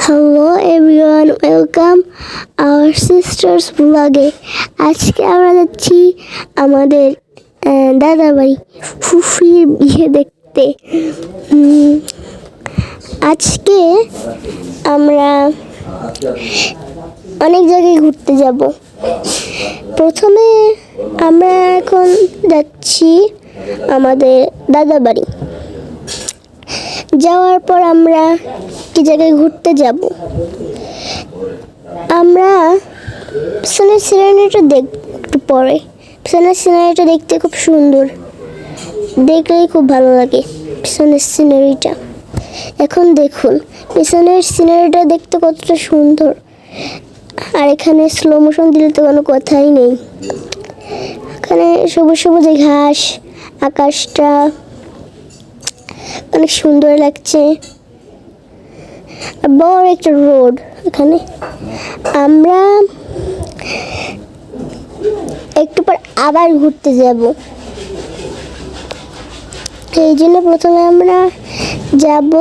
Hello everyone, welcome hour sisters ব্লগে। আজকে আমরা যাচ্ছি আমাদের দাদাবাড়ি ফুফির বিয়ে দেখতে। আজকে আমরা অনেক জায়গায় ঘুরতে যাব। প্রথমে আমরা এখন যাচ্ছি আমাদের দাদাবাড়ি। যাওয়ার পর আমরা কি জায়গায় ঘুরতে যাব, আমরা পিছনের সিনারিটা দেখব একটু পরে। পিছনের সিনারিটা দেখতে খুব সুন্দর, দেখলেই খুব ভালো লাগে পিছনের সিনারিটা। এখন দেখুন পিছনের সিনারিটা দেখতে কতটা সুন্দর, আর এখানে স্লো মোশন দিলে তো কোনো কথাই নেই। এখানে সবুজ সবুজ ঘাস, আকাশটা অনেক সুন্দর লাগছে। বড় একটা রোড এখানে। আমরা একটু পর আবার ঘুরতে যাব, এই জন্য প্রথমে আমরা যাব,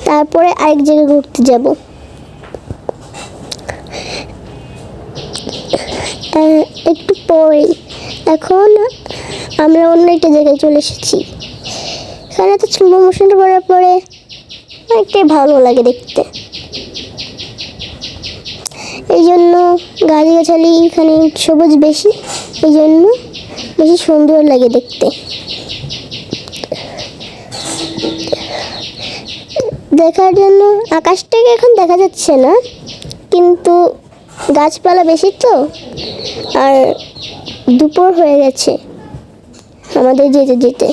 তারপরে আরেক জায়গায় ঘুরতে যাব। একটু পরে এখন আমরা অন্য একটা জায়গায় চলে এসেছি। এখানে তো স্লো মোশনটা করার পরে অনেকটাই ভালো লাগে দেখতে, এই জন্য গাছগাছালি এখানে সবুজ বেশি, এই জন্য বেশি সুন্দর লাগে দেখতে। দেখার জন্য আকাশটাকে এখন দেখা যাচ্ছে না, কিন্তু গাছপালা বেশি তো, আর দুপুর হয়ে গেছে আমাদের যেতে যেতে,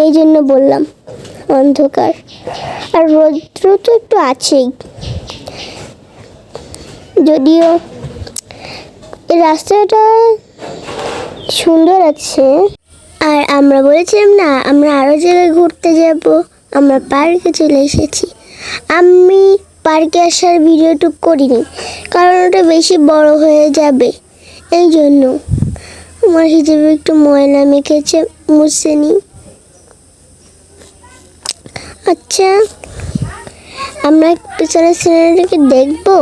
এই জন্য বললাম অন্ধকার, আর রৌদ্র তো একটু আছেই। যদিও এই রাস্তাটা সুন্দর আছে। আর আমরা বলেছিলাম না আমরা আরও জায়গায় ঘুরতে যাব, আমরা পার্কে চলে এসেছি। আমি পার্কে আসার ভিডিওটুক করিনি, কারণ ওটা বেশি বড় হয়ে যাবে, এই জন্য আমার হিসেবে একটু ময়লা মেখেছে, মুছে নিই। আচ্ছা, আমরা পিছনের সিনারিটাকে দেখবো,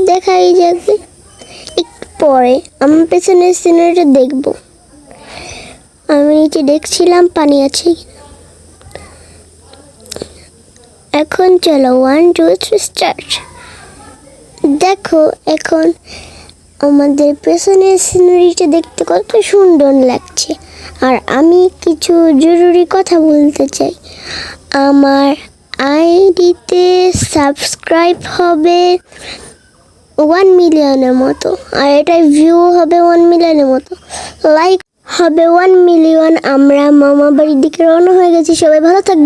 দেখাই যাবে একটু পরে। আমরা পেছনের সিনারিটা দেখব। আমি নিচে দেখছিলাম পানি আছে কিনা। এখন চলো 1 2 3 স্টার্ট। দেখো এখন আমাদের পেছনের সিনারিটা দেখতে কত সুন্দর লাগছে। আর আমি কিছু জরুরি কথা বলতে চাই। আমার আইডিতে সাবস্ক্রাইব হবে 1 মিলিয়নের মতো, আর এটাই ভিউ হবে 1 মিলিয়নের মতো, লাইক হবে 1 মিলিয়ন। আমরা মামা বাড়ির দিকে রওনা হয়ে গেছি। সবাই ভালো থাকবে।